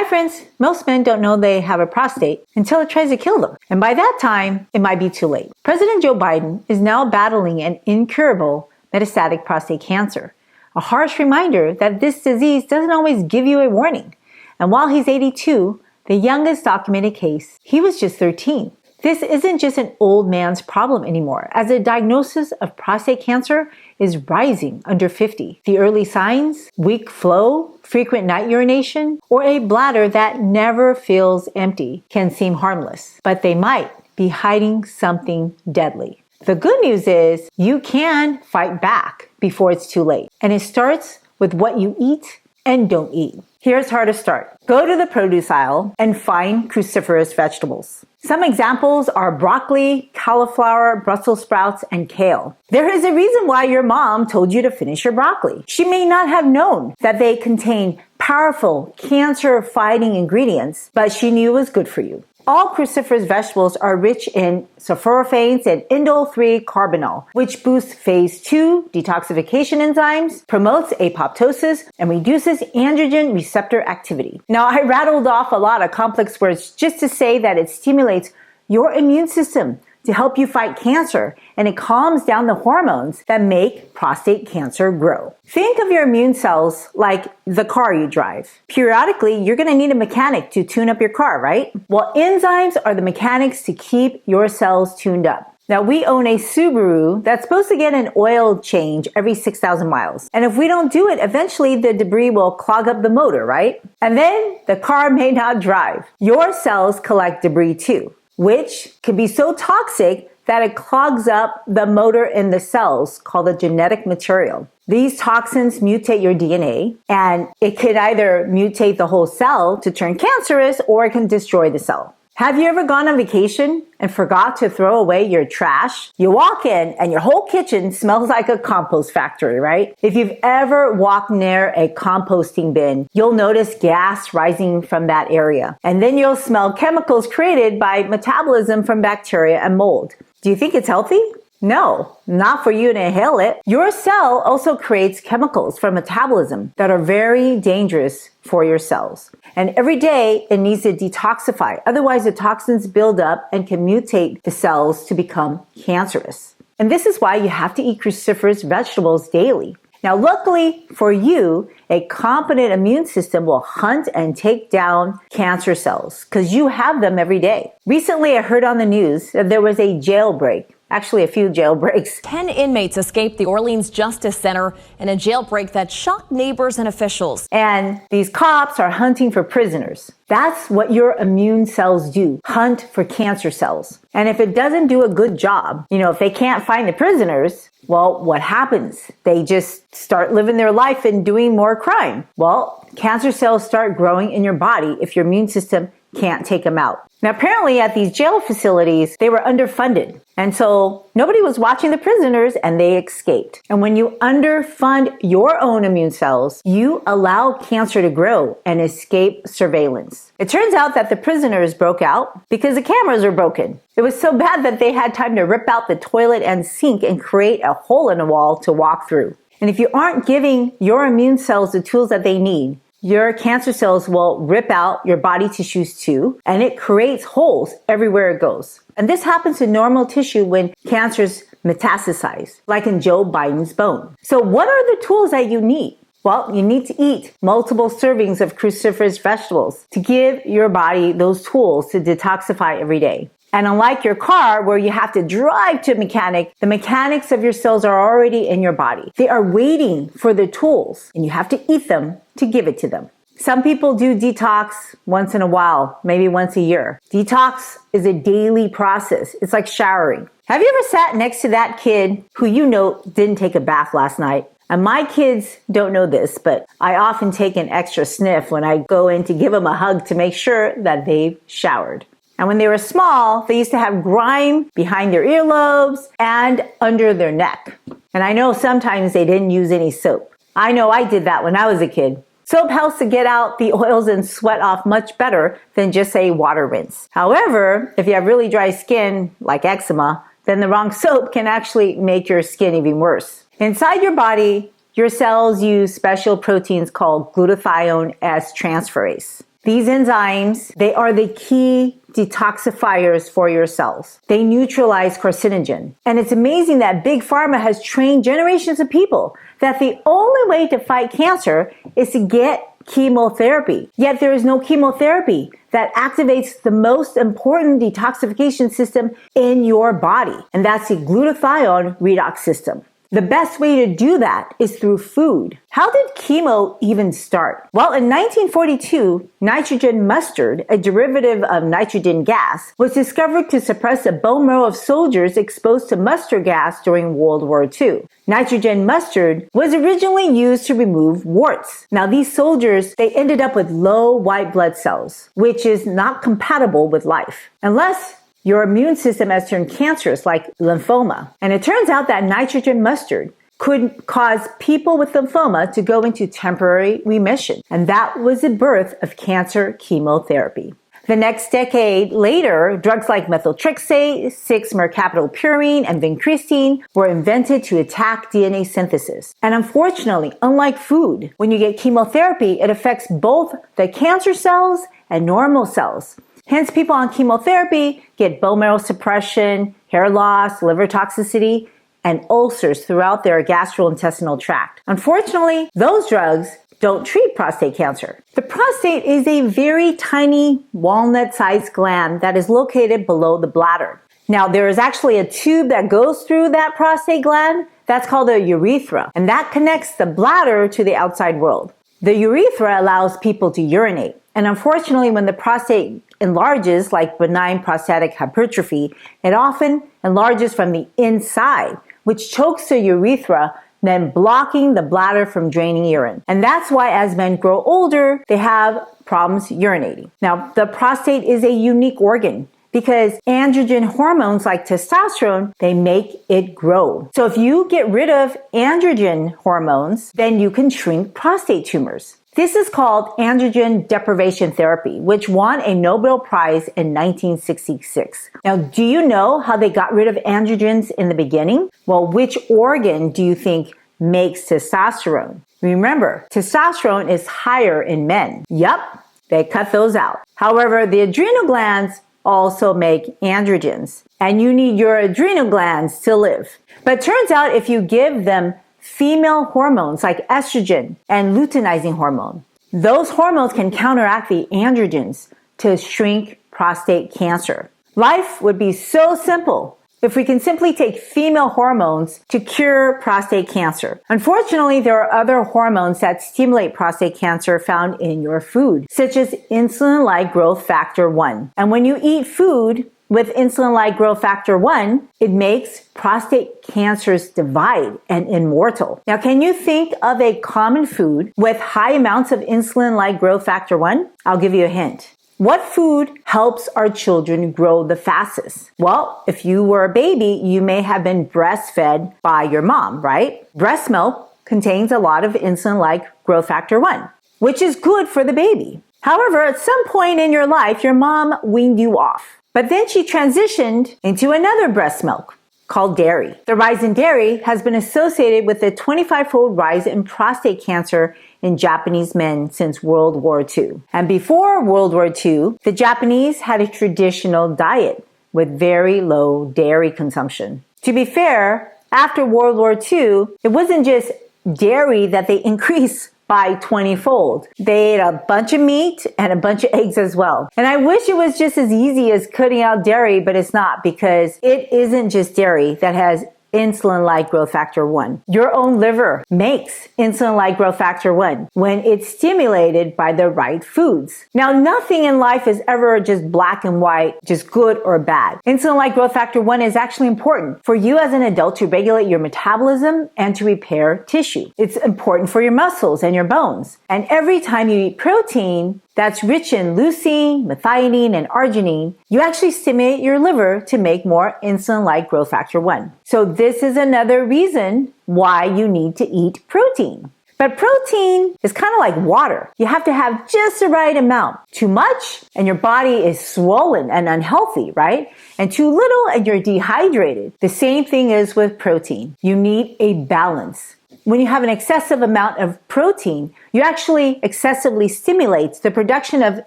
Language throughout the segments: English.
Hi friends, most men don't know they have a prostate until it tries to kill them. And by that time, it might be too late. President Joe Biden is now battling an incurable metastatic prostate cancer. A harsh reminder that this disease doesn't always give you a warning. And while he's 82, the youngest documented case, he was just 13. This isn't just an old man's problem anymore, as the diagnosis of prostate cancer is rising under 50. The early signs, weak flow, frequent night urination, or a bladder that never feels empty can seem harmless, but they might be hiding something deadly. The good news is you can fight back before it's too late, and it starts with what you eat and don't eat. Here's how to start. Go to the produce aisle and find cruciferous vegetables. Some examples are broccoli, cauliflower, Brussels sprouts, and kale. There is a reason why your mom told you to finish your broccoli. She may not have known that they contain powerful cancer-fighting ingredients, but she knew it was good for you. All cruciferous vegetables are rich in sulforaphanes and indole-3-carbinol, which boosts phase 2 detoxification enzymes, promotes apoptosis, and reduces androgen receptor activity. Now, I rattled off a lot of complex words just to say that it stimulates your immune system to help you fight cancer, and it calms down the hormones that make prostate cancer grow. Think of your immune cells like the car you drive. Periodically, you're going to need a mechanic to tune up your car, right? Well, enzymes are the mechanics to keep your cells tuned up. Now, we own a Subaru that's supposed to get an oil change every 6,000 miles. And if we don't do it, eventually the debris will clog up the motor, right? And then the car may not drive. Your cells collect debris too, which can be so toxic that it clogs up the motor in the cells called the genetic material. These toxins mutate your DNA, and it could either mutate the whole cell to turn cancerous, or it can destroy the cell. Have you ever gone on vacation and forgot to throw away your trash? You walk in and your whole kitchen smells like a compost factory, right? If you've ever walked near a composting bin, you'll notice gas rising from that area. And then you'll smell chemicals created by metabolism from bacteria and mold. Do you think it's healthy? No, not for you to inhale it. Your cell also creates chemicals from metabolism that are very dangerous for your cells. And every day it needs to detoxify. Otherwise, the toxins build up and can mutate the cells to become cancerous. And this is why you have to eat cruciferous vegetables daily. Now, luckily for you, a competent immune system will hunt and take down cancer cells because you have them every day. Recently, I heard on the news that there was a jailbreak. Actually, a few jailbreaks. 10 inmates escaped the Orleans Justice Center in a jailbreak that shocked neighbors and officials. And these cops are hunting for prisoners. That's what your immune cells do, hunt for cancer cells. And if it doesn't do a good job, if they can't find the prisoners, well, what happens? They just start living their life and doing more crime. Well, cancer cells start growing in your body if your immune system can't take them out. Now, apparently at these jail facilities, they were underfunded. And so nobody was watching the prisoners and they escaped. And when you underfund your own immune cells, you allow cancer to grow and escape surveillance. It turns out that the prisoners broke out because the cameras were broken. It was so bad that they had time to rip out the toilet and sink and create a hole in the wall to walk through. And if you aren't giving your immune cells the tools that they need, your cancer cells will rip out your body tissues too, and it creates holes everywhere it goes. And this happens to normal tissue when cancers metastasize, like in Joe Biden's bone. So what are the tools that you need? Well, you need to eat multiple servings of cruciferous vegetables to give your body those tools to detoxify every day. And unlike your car, where you have to drive to a mechanic, the mechanics of your cells are already in your body. They are waiting for the tools, and you have to eat them to give it to them. Some people do detox once in a while, maybe once a year. Detox is a daily process. It's like showering. Have you ever sat next to that kid who didn't take a bath last night? And my kids don't know this, but I often take an extra sniff when I go in to give them a hug to make sure that they've showered. And when they were small, they used to have grime behind their earlobes and under their neck. And I know sometimes they didn't use any soap. I know I did that when I was a kid. Soap helps to get out the oils and sweat off much better than just a water rinse. However, if you have really dry skin, like eczema, then the wrong soap can actually make your skin even worse. Inside your body, your cells use special proteins called glutathione S transferase. These enzymes, they are the key detoxifiers for your cells. They neutralize carcinogen. And it's amazing that Big Pharma has trained generations of people that the only way to fight cancer is to get chemotherapy. Yet there is no chemotherapy that activates the most important detoxification system in your body, and that's the glutathione redox system. The best way to do that is through food. How did chemo even start? Well, in 1942, nitrogen mustard, a derivative of nitrogen gas, was discovered to suppress the bone marrow of soldiers exposed to mustard gas during World War II. Nitrogen mustard was originally used to remove warts. Now, these soldiers, they ended up with low white blood cells, which is not compatible with life, unless your immune system has turned cancerous, like lymphoma. And it turns out that nitrogen mustard could cause people with lymphoma to go into temporary remission. And that was the birth of cancer chemotherapy. The next decade later, drugs like methotrexate, 6-mercaptopurine, and vincristine were invented to attack DNA synthesis. And unfortunately, unlike food, when you get chemotherapy, it affects both the cancer cells and normal cells. Hence, people on chemotherapy get bone marrow suppression, hair loss, liver toxicity, and ulcers throughout their gastrointestinal tract. Unfortunately, those drugs don't treat prostate cancer. The prostate is a very tiny walnut-sized gland that is located below the bladder. Now, there is actually a tube that goes through that prostate gland. That's called a urethra, and that connects the bladder to the outside world. The urethra allows people to urinate. And unfortunately, when the prostate enlarges, like benign prostatic hypertrophy, it often enlarges from the inside, which chokes the urethra, then blocking the bladder from draining urine. And that's why as men grow older, they have problems urinating. Now, the prostate is a unique organ because androgen hormones like testosterone, they make it grow. So if you get rid of androgen hormones, then you can shrink prostate tumors. This is called androgen deprivation therapy, which won a Nobel Prize in 1966. Now, do you know how they got rid of androgens in the beginning? Well, which organ do you think makes testosterone? Remember, testosterone is higher in men. Yup, they cut those out. However, the adrenal glands also make androgens, and you need your adrenal glands to live. But it turns out if you give them female hormones like estrogen and luteinizing hormone, those hormones can counteract the androgens to shrink prostate cancer. Life would be so simple if we can simply take female hormones to cure prostate cancer. Unfortunately, there are other hormones that stimulate prostate cancer found in your food, such as insulin-like growth factor 1. And when you eat food with insulin-like growth factor 1, it makes prostate cancers divide and immortal. Now, can you think of a common food with high amounts of insulin-like growth factor 1? I'll give you a hint. What food helps our children grow the fastest? Well, if you were a baby, you may have been breastfed by your mom, right? Breast milk contains a lot of insulin-like growth factor 1, which is good for the baby. However, at some point in your life, your mom weaned you off. But then she transitioned into another breast milk called dairy. The rise in dairy has been associated with a 25-fold rise in prostate cancer in Japanese men since World War II. And before World War II, the Japanese had a traditional diet with very low dairy consumption. To be fair, after World War II, it wasn't just dairy that they increased by 20-fold. They ate a bunch of meat and a bunch of eggs as well. And I wish it was just as easy as cutting out dairy, but it's not, because it isn't just dairy that has insulin-like growth factor 1. Your own liver makes insulin-like growth factor 1 when it's stimulated by the right foods. Now, nothing in life is ever just black and white, just good or bad. Insulin-like growth factor 1 is actually important for you as an adult to regulate your metabolism and to repair tissue. It's important for your muscles and your bones. And every time you eat protein that's rich in leucine, methionine, and arginine, you actually stimulate your liver to make more insulin-like growth factor 1. So this is another reason why you need to eat protein. But protein is kind of like water. You have to have just the right amount. Too much, and your body is swollen and unhealthy, right? And too little, and you're dehydrated. The same thing is with protein. You need a balance. when you have an excessive amount of protein, you actually excessively stimulate the production of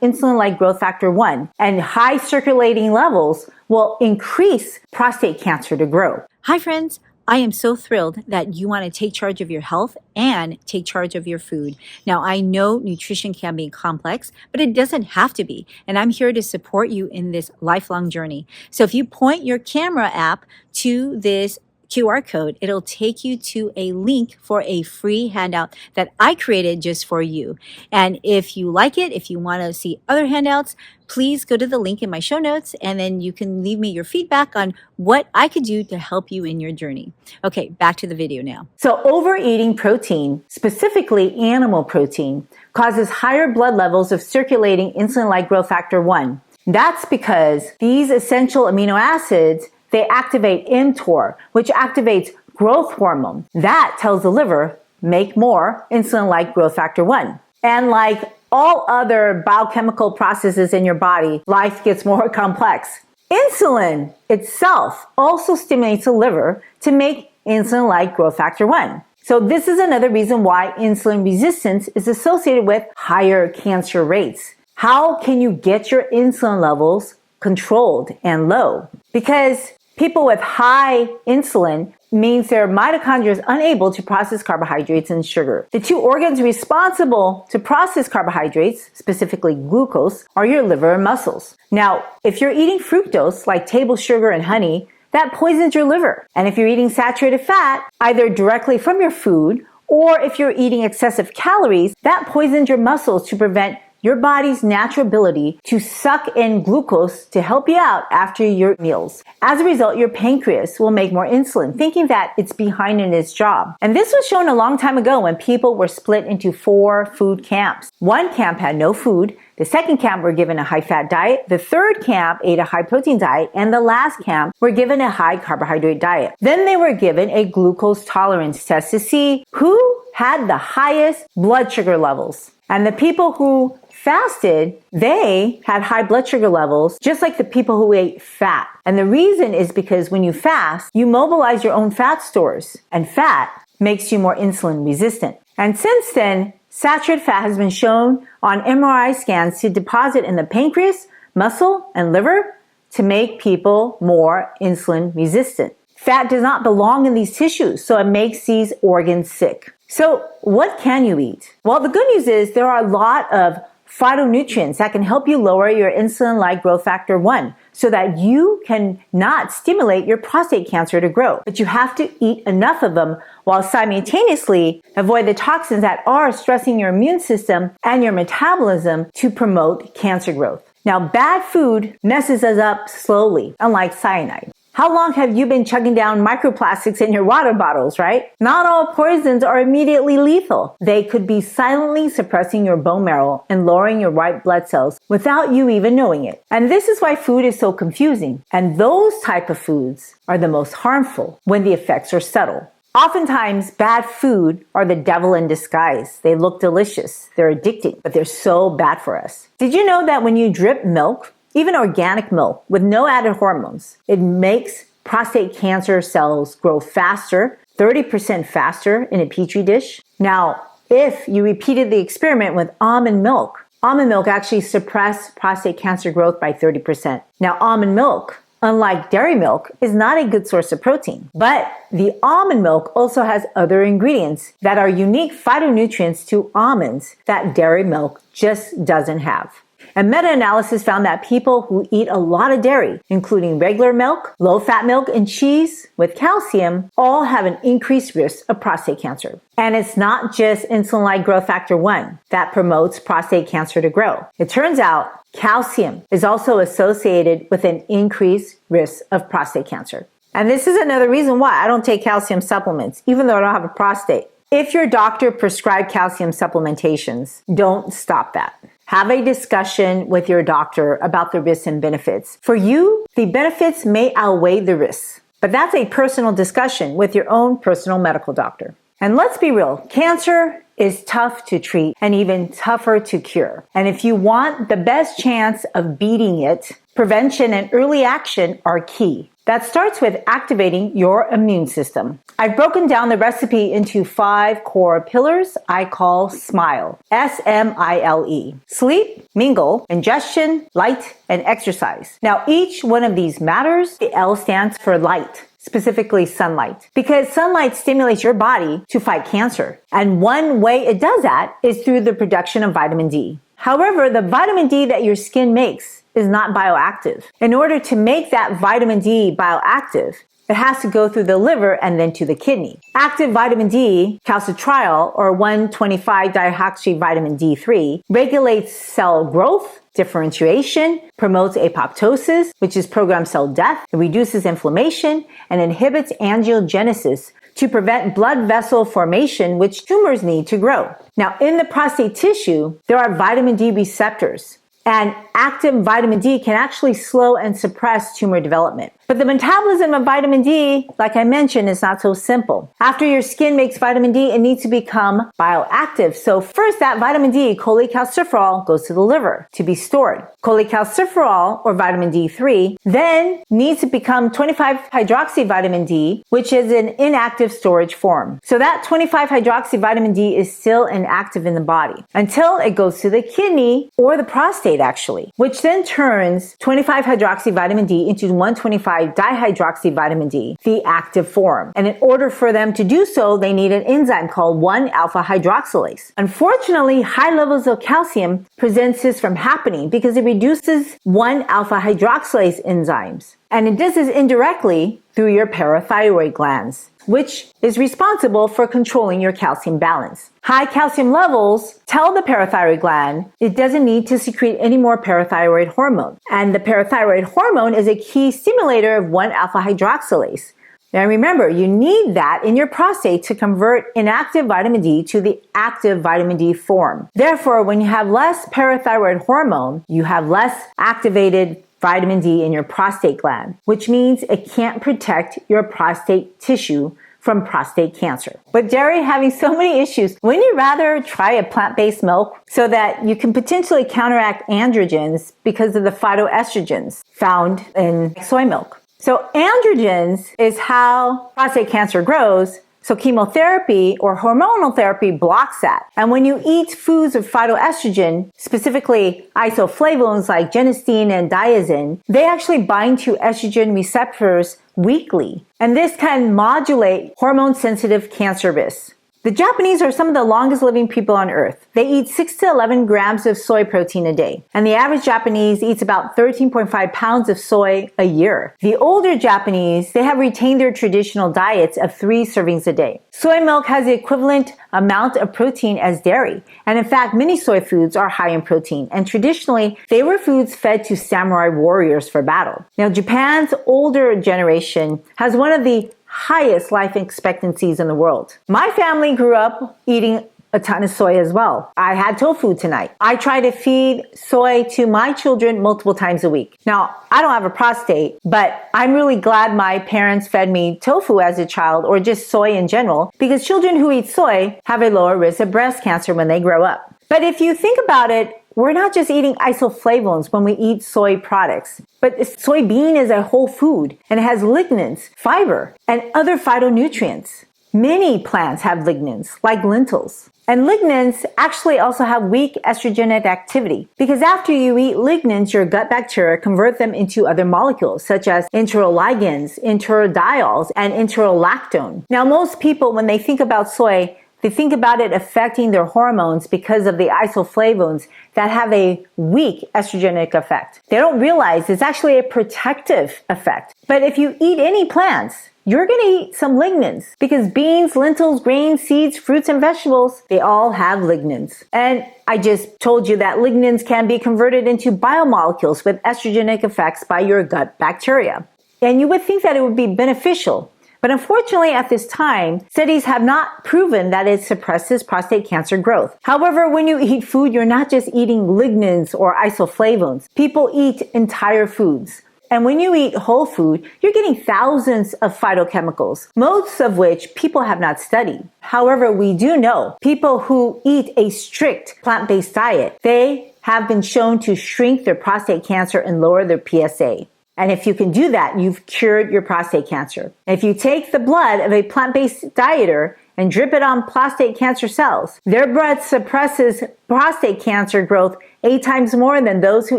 insulin-like growth factor 1, and high circulating levels will increase prostate cancer to grow. Hi friends, I am so thrilled that you want to take charge of your health and take charge of your food. Now, I know nutrition can be complex, but it doesn't have to be. And I'm here to support you in this lifelong journey. So if you point your camera app to this QR code, it'll take you to a link for a free handout that I created just for you. And if you like it, if you want to see other handouts, please go to the link in my show notes, and then you can leave me your feedback on what I could do to help you in your journey. Okay, back to the video now. So overeating protein, specifically animal protein, causes higher blood levels of circulating insulin-like growth factor 1. That's because these essential amino acids, they activate mTOR, which activates growth hormone. That tells the liver, make more insulin-like growth factor 1. And like all other biochemical processes in your body, life gets more complex. Insulin itself also stimulates the liver to make insulin-like growth factor 1. So this is another reason why insulin resistance is associated with higher cancer rates. How can you get your insulin levels controlled and low? Because people with high insulin means their mitochondria is unable to process carbohydrates and sugar. The two organs responsible to process carbohydrates, specifically glucose, are your liver and muscles. Now, if you're eating fructose, like table sugar and honey, that poisons your liver. And if you're eating saturated fat, either directly from your food, or if you're eating excessive calories, that poisons your muscles to prevent your body's natural ability to suck in glucose to help you out after your meals. As a result, your pancreas will make more insulin, thinking that it's behind in its job. And this was shown a long time ago when people were split into 4 food camps. One camp had no food, the second camp were given a high-fat diet, the third camp ate a high-protein diet, and the last camp were given a high-carbohydrate diet. Then they were given a glucose tolerance test to see who had the highest blood sugar levels. And the people who fasted, they had high blood sugar levels, just like the people who ate fat. And the reason is because when you fast, you mobilize your own fat stores, and fat makes you more insulin resistant. And since then, saturated fat has been shown on MRI scans to deposit in the pancreas, muscle, and liver to make people more insulin resistant. Fat does not belong in these tissues, so it makes these organs sick. So what can you eat? Well, the good news is there are a lot of phytonutrients that can help you lower your insulin-like growth factor 1 so that you can not stimulate your prostate cancer to grow. But you have to eat enough of them while simultaneously avoid the toxins that are stressing your immune system and your metabolism to promote cancer growth. Now, bad food messes us up slowly, unlike cyanide. How long have you been chugging down microplastics in your water bottles, right? Not all poisons are immediately lethal. They could be silently suppressing your bone marrow and lowering your white blood cells without you even knowing it. And this is why food is so confusing. And those type of foods are the most harmful when the effects are subtle. Oftentimes, bad food are the devil in disguise. They look delicious, they're addicting, but they're so bad for us. Did you know that when you drip milk, even organic milk with no added hormones, it makes prostate cancer cells grow faster, 30% faster in a petri dish? Now, if you repeated the experiment with almond milk actually suppressed prostate cancer growth by 30%. Now, almond milk, unlike dairy milk, is not a good source of protein. But the almond milk also has other ingredients that are unique phytonutrients to almonds that dairy milk just doesn't have. And meta-analysis found that people who eat a lot of dairy, including regular milk, low-fat milk, and cheese with calcium, all have an increased risk of prostate cancer. And it's not just insulin-like growth factor 1 that promotes prostate cancer to grow. It turns out calcium is also associated with an increased risk of prostate cancer. And this is another reason why I don't take calcium supplements, even though I don't have a prostate. If your doctor prescribed calcium supplementations, don't stop that. Have a discussion with your doctor about the risks and benefits. For you, the benefits may outweigh the risks, but that's a personal discussion with your own personal medical doctor. And let's be real, cancer is tough to treat and even tougher to cure. And if you want the best chance of beating it, prevention and early action are key. That starts with activating your immune system. I've broken down the recipe into 5 core pillars I call SMILE. S-M-I-L-E. Sleep, mingle, ingestion, light, and exercise. Now, each one of these matters. The L stands for light, specifically sunlight, because sunlight stimulates your body to fight cancer. And one way it does that is through the production of vitamin D. However, the vitamin D that your skin makes is not bioactive. In order to make that vitamin D bioactive, it has to go through the liver and then to the kidney. Active vitamin D, calcitriol, or 1,25-dihydroxyvitamin D3, regulates cell growth, differentiation, promotes apoptosis, which is programmed cell death, it reduces inflammation, and inhibits angiogenesis to prevent blood vessel formation, which tumors need to grow. Now, in the prostate tissue, there are vitamin D receptors, and active vitamin D can actually slow and suppress tumor development. But the metabolism of vitamin D, like I mentioned, is not so simple. After your skin makes vitamin D, it needs to become bioactive. So first, that vitamin D, cholecalciferol, goes to the liver to be stored. Cholecalciferol, or vitamin D3, then needs to become 25-hydroxyvitamin D, which is an inactive storage form. So that 25-hydroxyvitamin D is still inactive in the body until it goes to the kidney or the prostate, actually, which then turns 25-hydroxyvitamin D into 1,25-dihydroxyvitamin D, the active form. And in order for them to do so, they need an enzyme called 1-alpha-hydroxylase. Unfortunately, high levels of calcium prevents this from happening because it reduces 1-alpha-hydroxylase enzymes. And it does this indirectly through your parathyroid glands, which is responsible for controlling your calcium balance. High calcium levels tell the parathyroid gland it doesn't need to secrete any more parathyroid hormone. And the parathyroid hormone is a key stimulator of 1-alpha-hydroxylase. Now remember, you need that in your prostate to convert inactive vitamin D to the active vitamin D form. Therefore, when you have less parathyroid hormone, you have less activated vitamin D in your prostate gland, which means it can't protect your prostate tissue from prostate cancer. With dairy having so many issues, wouldn't you rather try a plant-based milk so that you can potentially counteract androgens because of the phytoestrogens found in soy milk? So androgens is how prostate cancer grows. So chemotherapy or hormonal therapy blocks that. And when you eat foods of phytoestrogen, specifically isoflavones like genistein and diazin, they actually bind to estrogen receptors weakly. And this can modulate hormone-sensitive cancer risks. The Japanese are some of the longest living people on earth. They eat 6 to 11 grams of soy protein a day. And the average Japanese eats about 13.5 pounds of soy a year. The older Japanese, they have retained their traditional diets of 3 servings a day. Soy milk has the equivalent amount of protein as dairy. And in fact, many soy foods are high in protein. And traditionally, they were foods fed to samurai warriors for battle. Now, Japan's older generation has one of the highest life expectancies in the world. My family grew up eating a ton of soy as well. I had tofu tonight. I try to feed soy to my children multiple times a week. Now, I don't have a prostate, but I'm really glad my parents fed me tofu as a child or just soy in general, because children who eat soy have a lower risk of breast cancer when they grow up. But if you think about it, we're not just eating isoflavones when we eat soy products, but soybean is a whole food and it has lignans, fiber, and other phytonutrients. Many plants have lignans, like lentils. And lignans actually also have weak estrogenic activity because after you eat lignans, your gut bacteria convert them into other molecules such as enteroligens, enterodiols, and enterolactone. Now, most people, when they think about soy, they think about it affecting their hormones because of the isoflavones that have a weak estrogenic effect. They don't realize it's actually a protective effect. But if you eat any plants, you're going to eat some lignans because beans, lentils, grains, seeds, fruits, and vegetables, they all have lignans. And I just told you that lignans can be converted into biomolecules with estrogenic effects by your gut bacteria. And you would think that it would be beneficial. But unfortunately, at this time, studies have not proven that it suppresses prostate cancer growth. However, when you eat food, you're not just eating lignans or isoflavones. People eat entire foods. And when you eat whole food, you're getting thousands of phytochemicals, most of which people have not studied. However, we do know people who eat a strict plant-based diet, they have been shown to shrink their prostate cancer and lower their PSA. And if you can do that, you've cured your prostate cancer. If you take the blood of a plant-based dieter and drip it on prostate cancer cells, their blood suppresses prostate cancer growth 8 times more than those who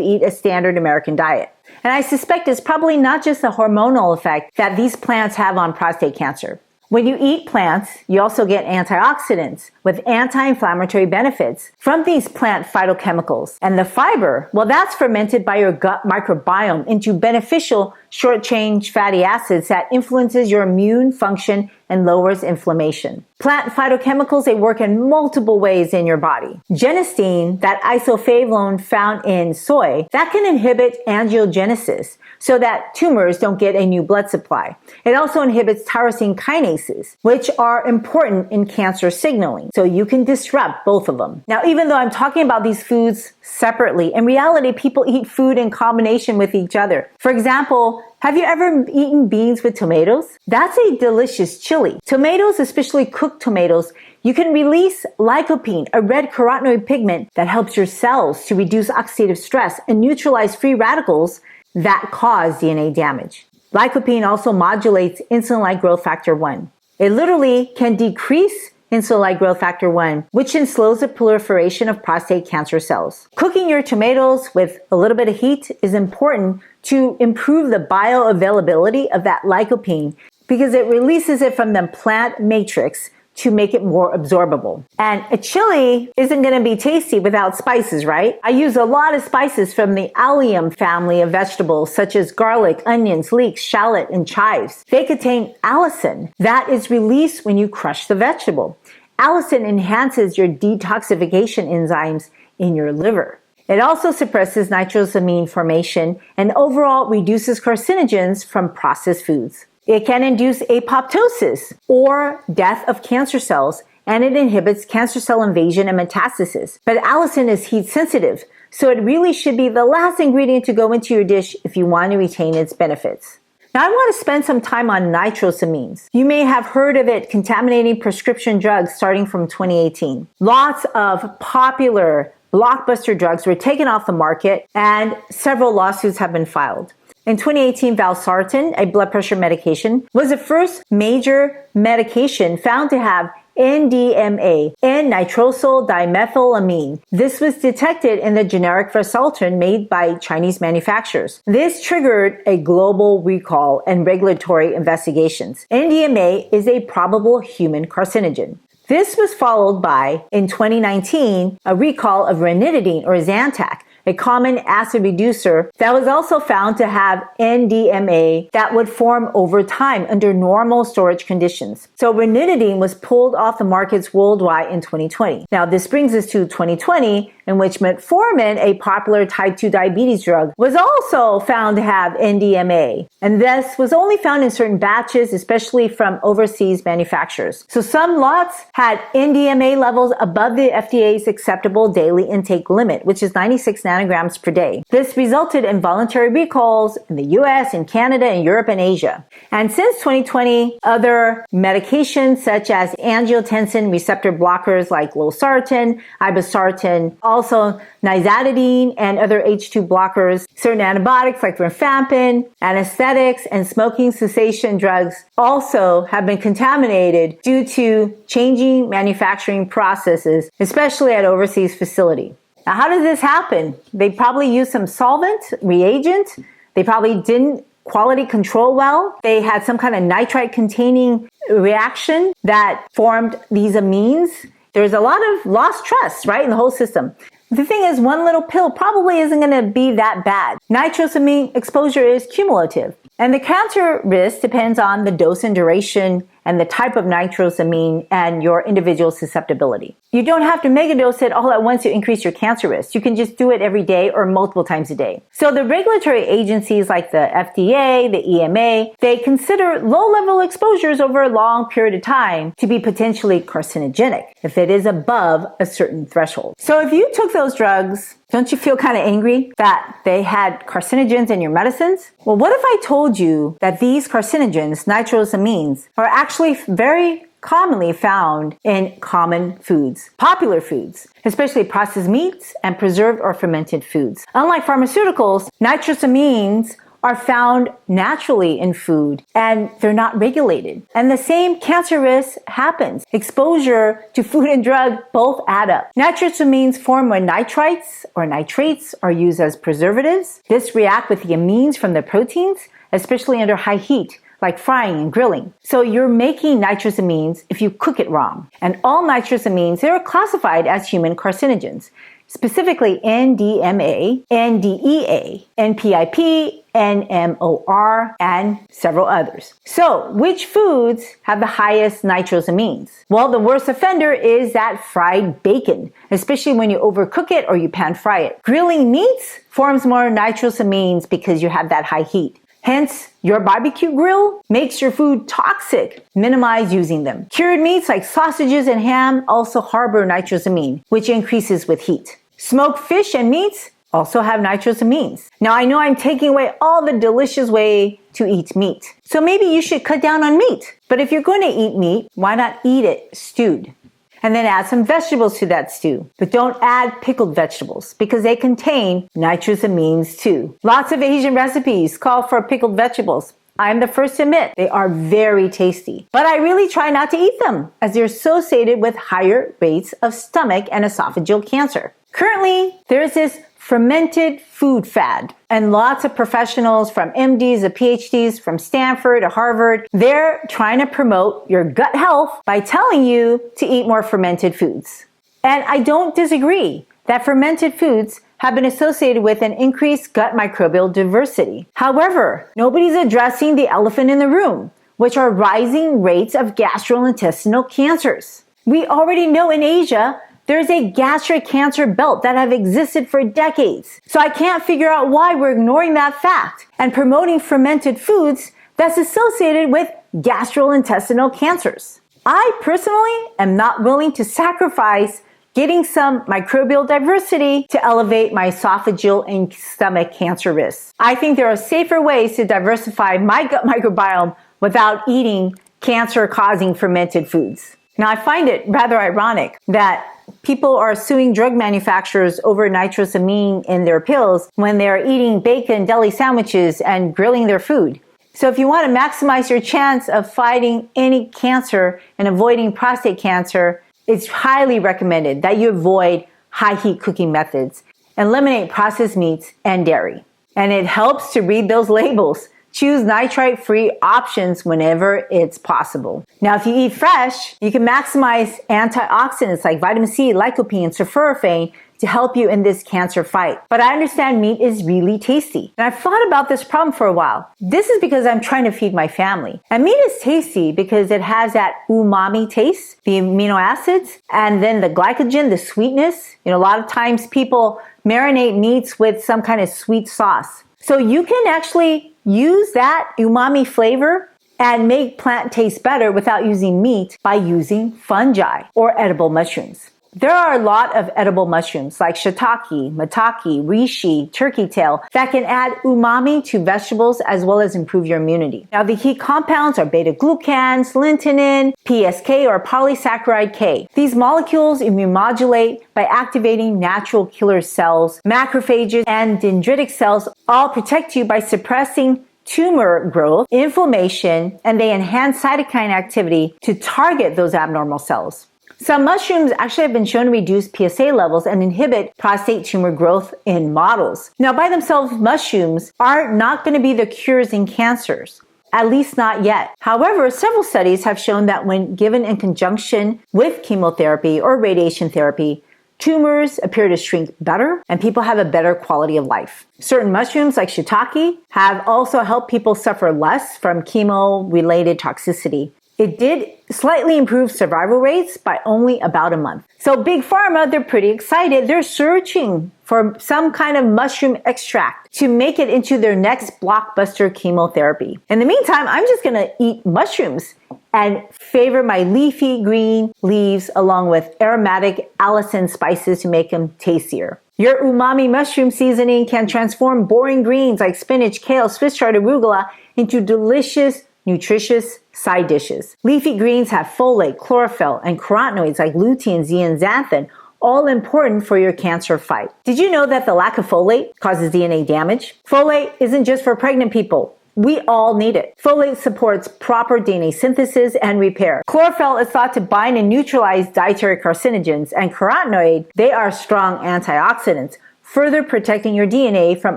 eat a standard American diet. And I suspect it's probably not just the hormonal effect that these plants have on prostate cancer. When you eat plants, you also get antioxidants with anti-inflammatory benefits from these plant phytochemicals. And the fiber, well, that's fermented by your gut microbiome into beneficial short-chain fatty acids that influences your immune function and lowers inflammation. Plant phytochemicals, they work in multiple ways in your body. Genistein, that isoflavone found in soy, that can inhibit angiogenesis so that tumors don't get a new blood supply. It also inhibits tyrosine kinases, which are important in cancer signaling. So you can disrupt both of them. Now, even though I'm talking about these foods separately, in reality, people eat food in combination with each other. For example, have you ever eaten beans with tomatoes? That's a delicious chili. Tomatoes, especially cooked tomatoes, you can release lycopene, a red carotenoid pigment that helps your cells to reduce oxidative stress and neutralize free radicals that cause DNA damage. Lycopene also modulates insulin-like growth factor 1. It literally can decrease insulin-like growth factor 1, which then slows the proliferation of prostate cancer cells. Cooking your tomatoes with a little bit of heat is important to improve the bioavailability of that lycopene because it releases it from the plant matrix to make it more absorbable. And a chili isn't going to be tasty without spices, right? I use a lot of spices from the allium family of vegetables such as garlic, onions, leeks, shallot, and chives. They contain allicin that is released when you crush the vegetable. Allicin enhances your detoxification enzymes in your liver. It also suppresses nitrosamine formation and overall reduces carcinogens from processed foods. It can induce apoptosis or death of cancer cells, and it inhibits cancer cell invasion and metastasis. But allicin is heat sensitive, so it really should be the last ingredient to go into your dish if you want to retain its benefits. Now I want to spend some time on nitrosamines. You may have heard of it contaminating prescription drugs starting from 2018. Lots of popular blockbuster drugs were taken off the market and several lawsuits have been filed. In 2018, valsartan, a blood pressure medication, was the first major medication found to have NDMA, N-nitrosyl dimethylamine. This was detected in the generic valsartan made by Chinese manufacturers. This triggered a global recall and regulatory investigations. NDMA is a probable human carcinogen. This was followed by, in 2019, a recall of ranitidine or Zantac, a common acid reducer that was also found to have NDMA that would form over time under normal storage conditions. So ranitidine was pulled off the markets worldwide in 2020. Now this brings us to 2020, in which metformin, a popular type 2 diabetes drug, was also found to have NDMA. And this was only found in certain batches, especially from overseas manufacturers. So some lots had NDMA levels above the FDA's acceptable daily intake limit, which is 96 nanograms per day. This resulted in voluntary recalls in the US, in Canada, in Europe, and Asia. And since 2020, other medications such as angiotensin receptor blockers like losartan, irbesartan, also nizatidine and other H2 blockers, certain antibiotics like rifampin, anesthetics, and smoking cessation drugs also have been contaminated due to changing manufacturing processes, especially at overseas facilities. Now, how does this happen? They probably used some solvent, reagent. They probably didn't quality control well. They had some kind of nitrite containing reaction that formed these amines. There's a lot of lost trust, right, in the whole system. The thing is, one little pill probably isn't going to be that bad. Nitrosamine exposure is cumulative. And the cancer risk depends on the dose and duration and the type of nitrosamine and your individual susceptibility. You don't have to megadose it all at once to increase your cancer risk. You can just do it every day or multiple times a day. So the regulatory agencies like the FDA, the EMA, they consider low-level exposures over a long period of time to be potentially carcinogenic if it is above a certain threshold. So if you took those drugs, don't you feel kind of angry that they had carcinogens in your medicines? Well, what if I told you that these carcinogens, nitrosamines, are actually very commonly found in common foods, popular foods, especially processed meats and preserved or fermented foods. Unlike pharmaceuticals, nitrosamines are found naturally in food and they're not regulated. And the same cancer risk happens. Exposure to food and drug both add up. Nitrosamines form when nitrites or nitrates are used as preservatives. This react with the amines from the proteins, especially under high heat, like frying and grilling. So you're making nitrosamines if you cook it wrong. And all nitrosamines, they are classified as human carcinogens, specifically NDMA, NDEA, NPIP, NMOR, and several others. So which foods have the highest nitrosamines? Well, the worst offender is that fried bacon, especially when you overcook it or you pan fry it. Grilling meats forms more nitrosamines because you have that high heat. Hence, your barbecue grill makes your food toxic. Minimize using them. Cured meats like sausages and ham also harbor nitrosamine, which increases with heat. Smoked fish and meats also have nitrosamines. Now, I know I'm taking away all the delicious way to eat meat. So maybe you should cut down on meat. But if you're going to eat meat, why not eat it stewed? And then add some vegetables to that stew. But don't add pickled vegetables because they contain nitrosamines too. Lots of Asian recipes call for pickled vegetables. I'm the first to admit they are very tasty. But I really try not to eat them as they're associated with higher rates of stomach and esophageal cancer. Currently, there's this fermented food fad. And lots of professionals from MDs to PhDs from Stanford to Harvard, they're trying to promote your gut health by telling you to eat more fermented foods. And I don't disagree that fermented foods have been associated with an increased gut microbial diversity. However, nobody's addressing the elephant in the room, which are rising rates of gastrointestinal cancers. We already know in Asia, there's a gastric cancer belt that have existed for decades. So I can't figure out why we're ignoring that fact and promoting fermented foods that's associated with gastrointestinal cancers. I personally am not willing to sacrifice getting some microbial diversity to elevate my esophageal and stomach cancer risks. I think there are safer ways to diversify my gut microbiome without eating cancer-causing fermented foods. Now, I find it rather ironic that people are suing drug manufacturers over nitrosamine in their pills when they're eating bacon deli sandwiches and grilling their food. So if you want to maximize your chance of fighting any cancer and avoiding prostate cancer, it's highly recommended that you avoid high heat cooking methods, eliminate processed meats and dairy. And it helps to read those labels. Choose nitrite-free options whenever it's possible. Now, if you eat fresh, you can maximize antioxidants like vitamin C, lycopene, and sulforaphane to help you in this cancer fight. But I understand meat is really tasty. And I've thought about this problem for a while. This is because I'm trying to feed my family. And meat is tasty because it has that umami taste, the amino acids, and then the glycogen, the sweetness. You know, a lot of times people marinate meats with some kind of sweet sauce. So you can actually use that umami flavor and make plant taste better without using meat by using fungi or edible mushrooms. There are a lot of edible mushrooms like shiitake, maitake, reishi, turkey tail that can add umami to vegetables as well as improve your immunity. Now, the key compounds are beta-glucans, lentinin, PSK or polysaccharide K. These molecules immunomodulate by activating natural killer cells, macrophages, and dendritic cells, all protect you by suppressing tumor growth, inflammation, and they enhance cytokine activity to target those abnormal cells. Some mushrooms actually have been shown to reduce PSA levels and inhibit prostate tumor growth in models. Now, by themselves, mushrooms are not going to be the cures in cancers, at least not yet. However, several studies have shown that when given in conjunction with chemotherapy or radiation therapy, tumors appear to shrink better and people have a better quality of life. Certain mushrooms like shiitake have also helped people suffer less from chemo-related toxicity. It did slightly improve survival rates by only about a month. So Big Pharma, they're pretty excited. They're searching for some kind of mushroom extract to make it into their next blockbuster chemotherapy. In the meantime, I'm just going to eat mushrooms and favor my leafy green leaves along with aromatic allicin spices to make them tastier. Your umami mushroom seasoning can transform boring greens like spinach, kale, Swiss chard, arugula into delicious, nutritious side dishes. Leafy greens have folate, chlorophyll, and carotenoids like lutein, zeaxanthin, all important for your cancer fight. Did you know that the lack of folate causes DNA damage? Folate isn't just for pregnant people. We all need it. Folate supports proper DNA synthesis and repair. Chlorophyll is thought to bind and neutralize dietary carcinogens, and carotenoid, they are strong antioxidants, further protecting your DNA from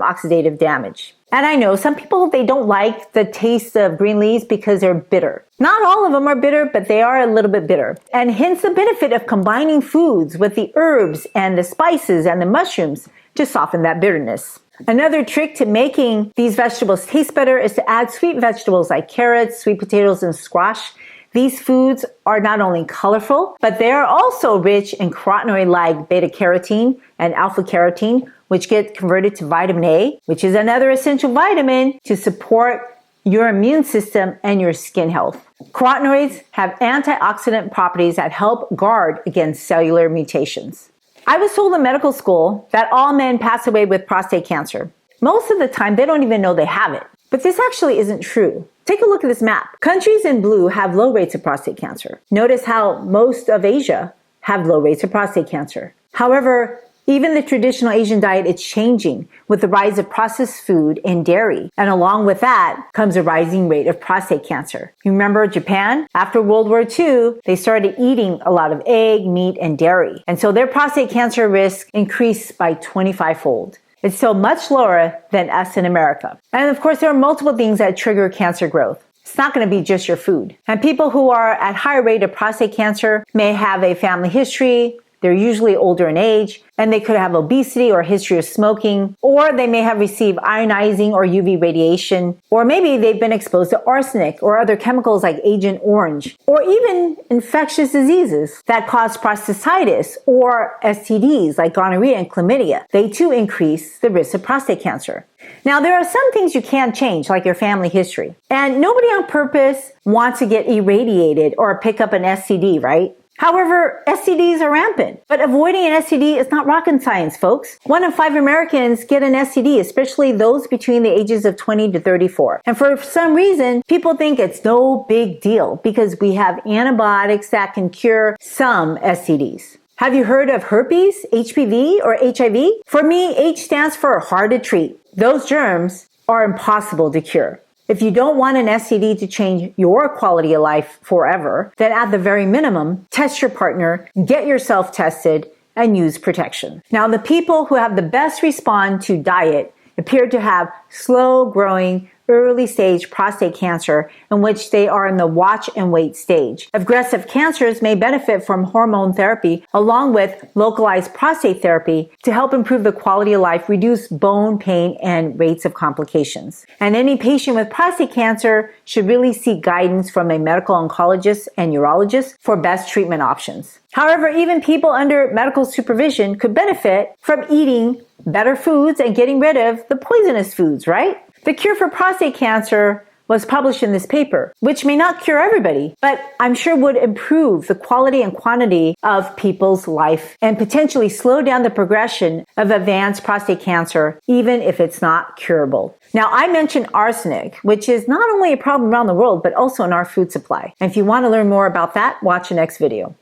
oxidative damage. And I know some people, they don't like the taste of green leaves because they're bitter. Not all of them are bitter, but they are a little bit bitter. And hence the benefit of combining foods with the herbs and the spices and the mushrooms to soften that bitterness. Another trick to making these vegetables taste better is to add sweet vegetables like carrots, sweet potatoes, and squash. These foods are not only colorful, but they are also rich in carotenoid like beta-carotene and alpha-carotene, which get converted to vitamin A, which is another essential vitamin to support your immune system and your skin health. Carotenoids have antioxidant properties that help guard against cellular mutations. I was told in medical school that all men pass away with prostate cancer. Most of the time, they don't even know they have it. But this actually isn't true. Take a look at this map. Countries in blue have low rates of prostate cancer. Notice how most of Asia have low rates of prostate cancer. However, even the traditional Asian diet is changing with the rise of processed food and dairy. And along with that comes a rising rate of prostate cancer. You remember Japan? After World War II, they started eating a lot of egg, meat, and dairy. And so their prostate cancer risk increased by 25-fold. It's still much lower than us in America. And of course, there are multiple things that trigger cancer growth. It's not going to be just your food. And people who are at higher rate of prostate cancer may have a family history. They're usually older in age, and they could have obesity or a history of smoking, or they may have received ionizing or UV radiation, or maybe they've been exposed to arsenic or other chemicals like Agent Orange, or even infectious diseases that cause prostatitis or STDs like gonorrhea and chlamydia. They too increase the risk of prostate cancer. Now, there are some things you can't change, like your family history. And nobody on purpose wants to get irradiated or pick up an STD, right? However, STDs are rampant, but avoiding an STD is not rocket science, folks. 1 in 5 Americans get an STD, especially those between the ages of 20 to 34. And for some reason, people think it's no big deal because we have antibiotics that can cure some STDs. Have you heard of herpes, HPV, or HIV? For me, H stands for hard to treat. Those germs are impossible to cure. If you don't want an STD to change your quality of life forever, then at the very minimum, test your partner, get yourself tested, and use protection. Now, the people who have the best response to diet appear to have slow-growing, early-stage prostate cancer in which they are in the watch and wait stage. Aggressive cancers may benefit from hormone therapy along with localized prostate therapy to help improve the quality of life, reduce bone pain, and rates of complications. And any patient with prostate cancer should really seek guidance from a medical oncologist and urologist for best treatment options. However, even people under medical supervision could benefit from eating better foods and getting rid of the poisonous foods, right? The cure for prostate cancer was published in this paper, which may not cure everybody, but I'm sure would improve the quality and quantity of people's life and potentially slow down the progression of advanced prostate cancer, even if it's not curable. Now, I mentioned arsenic, which is not only a problem around the world, but also in our food supply. And if you want to learn more about that, watch the next video.